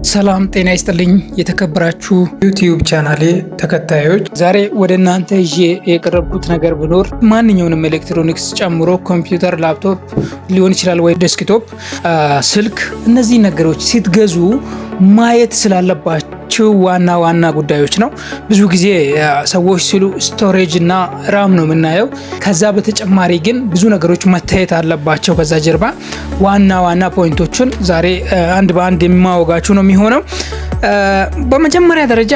ሰላም ጤና ይስጥልኝ የተከበራችሁ ዩቲዩብ ቻናሌ ተከታዮች፣ ዛሬ ወደ እናንተ ይዤ የቀረብኩት ነገር ቢኖር ማንኛውንም ኤሌክትሮኒክስ ጨምሮ ኮምፒውተር፣ ላፕቶፕ ሊሆን ይችላል ወይ ዴስክቶፕ፣ ስልክ፣ እነዚህ ነገሮች ስትገዙ ማየት ስላለባችሁ ዋና ጉዳዮች ነው። ብዙ ጊዜ ሰዎች ሲሉ ስቶሬጅ እና ራም ነው የምናየው። ከዛ በተጨማሪ ግን ብዙ ነገሮች መታየት አለባቸው። ከዛ ጀርባ ዋና ፖይንቶችን ዛሬ አንድ በአንድ የማወጋችሁ ነው የሚሆነው። በመጀመሪያ ደረጃ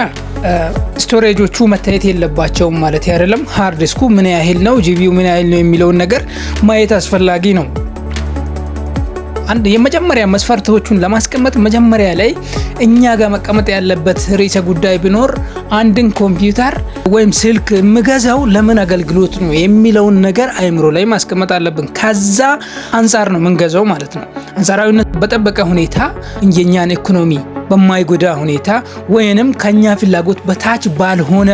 ስቶሬጆቹ መታየት የለባቸውም ማለት አይደለም። ሃርድ ዲስኩ ምን ያህል ነው፣ ጂቢዩ ምን ያህል ነው የሚለውን ነገር ማየት አስፈላጊ ነው። አንድ የመጀመሪያ መስፈርቶቹን ለማስቀመጥ መጀመሪያ ላይ እኛ ጋር መቀመጥ ያለበት ርዕሰ ጉዳይ ቢኖር አንድን ኮምፒውተር ወይም ስልክ የምገዛው ለምን አገልግሎት ነው የሚለውን ነገር አይምሮ ላይ ማስቀመጥ አለብን። ከዛ አንጻር ነው የምንገዛው ማለት ነው። አንጻራዊነት በጠበቀ ሁኔታ የኛን ኢኮኖሚ በማይጎዳ ሁኔታ ወይንም ከኛ ፍላጎት በታች ባልሆነ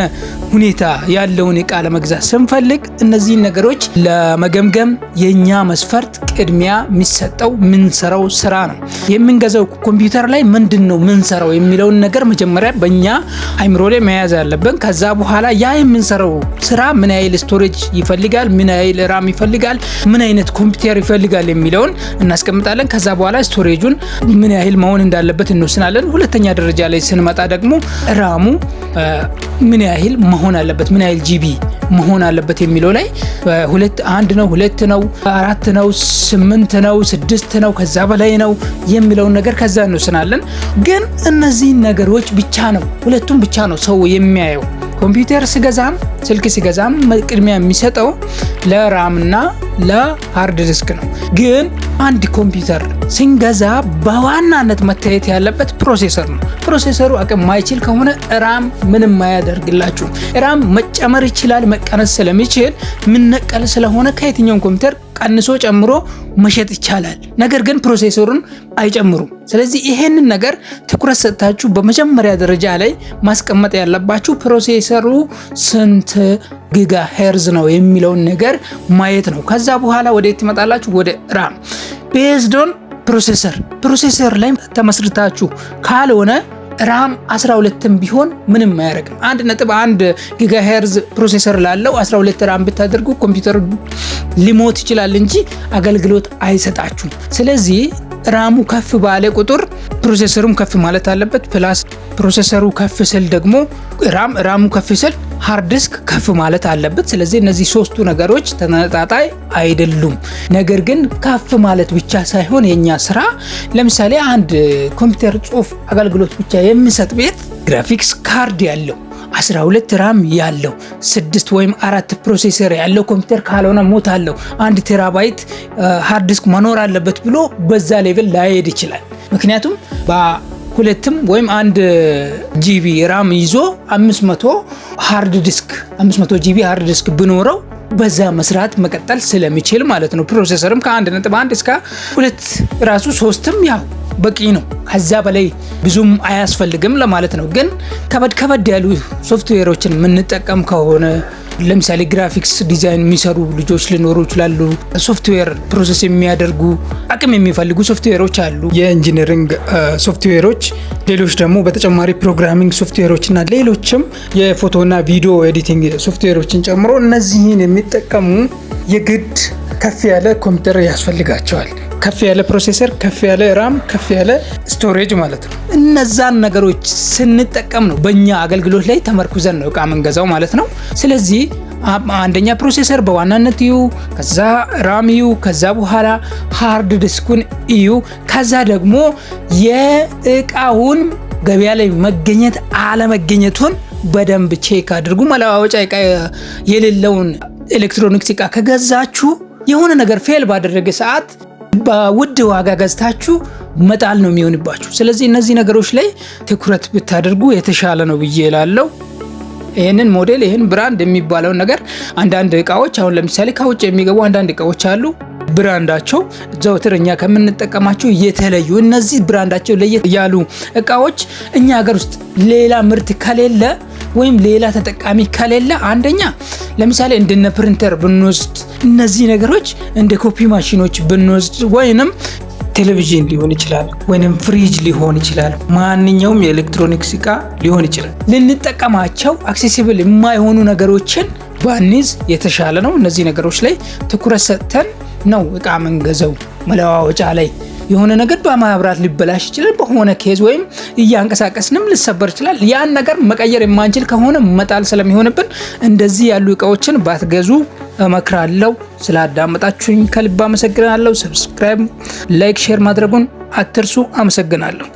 ሁኔታ ያለውን እቃ ለመግዛት ስንፈልግ እነዚህን ነገሮች ለመገምገም የኛ መስፈርት ቅድሚያ የሚሰጠው ምንሰራው ስራ ነው። የምንገዛው ኮምፒውተር ላይ ምንድነው ምንሰራው የሚለውን ነገር መጀመሪያ በእኛ አይምሮ ላይ መያዝ ያለብን። ከዛ በኋላ ያ የምንሰራው ስራ ምን ያህል ስቶሬጅ ይፈልጋል፣ ምን ያህል ራም ይፈልጋል፣ ምን አይነት ኮምፒውተር ይፈልጋል የሚለውን እናስቀምጣለን። ከዛ በኋላ ስቶሬጁን ምን ያህል መሆን እንዳለበት እንወስናለን። ሁለተኛ ደረጃ ላይ ስንመጣ ደግሞ ራሙ ምን ያህል መሆን አለበት፣ ምን ያህል ጂቢ መሆን አለበት የሚለው ላይ አንድ ነው፣ ሁለት ነው፣ አራት ነው፣ 8 ነው፣ 6 ነው፣ ከዛ በላይ ነው የሚለውን ነገር ከዛ እንወስናለን። ግን እነዚህ ነገሮች ብቻ ነው፣ ሁለቱም ብቻ ነው ሰው የሚያየው። ኮምፒውተር ሲገዛም ስልክ ሲገዛም ቅድሚያ የሚሰጠው ለራም እና ለሃርድ ዲስክ ነው። ግን አንድ ኮምፒውተር ስንገዛ በዋናነት መታየት ያለበት ፕሮሴሰር ነው። ፕሮሴሰሩ አቅም ማይችል ከሆነ ራም ምንም አያደርግላችሁ። ራም መጨመር ይችላል፣ መቀነስ ስለሚችል ምንነቀል ስለሆነ ከየትኛውም ኮምፒውተር ቀንሶ ጨምሮ መሸጥ ይቻላል። ነገር ግን ፕሮሴሰሩን አይጨምሩም። ስለዚህ ይሄንን ነገር ትኩረት ሰጥታችሁ በመጀመሪያ ደረጃ ላይ ማስቀመጥ ያለባችሁ ፕሮሴሰሩ ስንት ጊጋ ሄርዝ ነው የሚለውን ነገር ማየት ነው። ከዛ በኋላ ወዴት ትመጣላችሁ? ወደ ራም ቤዝድ ኦን ፕሮሴሰር ላይ ተመስርታችሁ ካልሆነ ራም 12ም ቢሆን ምንም አያደርግም። 1.1 ጊጋሄርዝ ፕሮሴሰር ላለው 12 ራም ብታደርጉ ኮምፒውተሩ ሊሞት ይችላል እንጂ አገልግሎት አይሰጣችሁም። ስለዚህ ራሙ ከፍ ባለ ቁጥር ፕሮሴሰሩም ከፍ ማለት አለበት። ፕላስ ፕሮሴሰሩ ከፍ ስል ደግሞ ራሙ ከፍ ስል ሃርድ ዲስክ ከፍ ማለት አለበት። ስለዚህ እነዚህ ሶስቱ ነገሮች ተነጣጣይ አይደሉም። ነገር ግን ከፍ ማለት ብቻ ሳይሆን የኛ ስራ ለምሳሌ አንድ ኮምፒውተር ጽሁፍ አገልግሎት ብቻ የሚሰጥ ቤት ግራፊክስ ካርድ ያለው 12 ራም ያለው 6 ወይም 4 ፕሮሴሰር ያለው ኮምፒውተር ካልሆነ ሞት አለው 1 ቴራባይት ሃርድ ዲስክ መኖር አለበት ብሎ በዛ ሌቭል ላይሄድ ይችላል። ምክንያቱም ሁለትም ወይም 1 ጂቢ ራም ይዞ 500 ሃርድ ዲስክ 500 ጂቢ ሃርድ ዲስክ ብኖረው በዛ መስራት መቀጠል ስለሚችል ማለት ነው። ፕሮሴሰርም ከ1.1 እስከ 2 ራሱ 3ም ያው በቂ ነው። ከዛ በላይ ብዙም አያስፈልግም ለማለት ነው። ግን ከበድ ያሉ ሶፍትዌሮችን የምንጠቀም ከሆነ ለምሳሌ ግራፊክስ ዲዛይን የሚሰሩ ልጆች ሊኖሩ ይችላሉ። ሶፍትዌር ፕሮሰስ የሚያደርጉ አቅም የሚፈልጉ ሶፍትዌሮች አሉ፣ የኢንጂነሪንግ ሶፍትዌሮች። ሌሎች ደግሞ በተጨማሪ ፕሮግራሚንግ ሶፍትዌሮች እና ሌሎችም የፎቶና ቪዲዮ ኤዲቲንግ ሶፍትዌሮችን ጨምሮ እነዚህን የሚጠቀሙ የግድ ከፍ ያለ ኮምፒውተር ያስፈልጋቸዋል። ከፍ ያለ ፕሮሴሰር፣ ከፍ ያለ ራም፣ ከፍ ያለ ስቶሬጅ ማለት ነው። እነዛን ነገሮች ስንጠቀም ነው በእኛ አገልግሎት ላይ ተመርኩዘን ነው እቃ መንገዛው ማለት ነው። ስለዚህ አንደኛ ፕሮሴሰር በዋናነት እዩ፣ ከዛ ራም እዩ፣ ከዛ በኋላ ሃርድ ዲስኩን እዩ፣ ከዛ ደግሞ የእቃውን ገበያ ላይ መገኘት አለመገኘቱን በደንብ ቼክ አድርጉ። መለዋወጫ እቃ የሌለውን ኤሌክትሮኒክስ እቃ ከገዛችሁ የሆነ ነገር ፌል ባደረገ ሰዓት በውድ ዋጋ ገዝታችሁ መጣል ነው የሚሆንባችሁ። ስለዚህ እነዚህ ነገሮች ላይ ትኩረት ብታደርጉ የተሻለ ነው ብዬ እላለሁ። ይሄንን ሞዴል ይሄን ብራንድ የሚባለው ነገር አንዳንድ እቃዎች አሁን ለምሳሌ ከውጭ የሚገቡ አንዳንድ እቃዎች አሉ፣ ብራንዳቸው ዘውትር እኛ ከምንጠቀማቸው የተለዩ እነዚህ ብራንዳቸው ለየት ያሉ እቃዎች እኛ ሀገር ውስጥ ሌላ ምርት ከሌለ ወይም ሌላ ተጠቃሚ ከሌለ አንደኛ ለምሳሌ እንደነ ፕሪንተር ብንወስድ እነዚህ ነገሮች እንደ ኮፒ ማሽኖች ብንወስድ ወይንም ቴሌቪዥን ሊሆን ይችላል፣ ወይንም ፍሪጅ ሊሆን ይችላል። ማንኛውም የኤሌክትሮኒክስ እቃ ሊሆን ይችላል። ልንጠቀማቸው አክሴሲብል የማይሆኑ ነገሮችን ባንይዝ የተሻለ ነው። እነዚህ ነገሮች ላይ ትኩረት ሰጥተን ነው እቃ መንገዘው። መለዋወጫ ላይ የሆነ ነገር በማብራት ሊበላሽ ይችላል። በሆነ ኬዝ ወይም እያንቀሳቀስንም ሊሰበር ይችላል። ያን ነገር መቀየር የማንችል ከሆነ መጣል ስለሚሆንብን እንደዚህ ያሉ እቃዎችን ባትገዙ እመክራለሁ። ስላዳመጣችሁኝ ከልብ አመሰግናለሁ። ሰብስክራይብ፣ ላይክ፣ ሼር ማድረጉን አትርሱ። አመሰግናለሁ።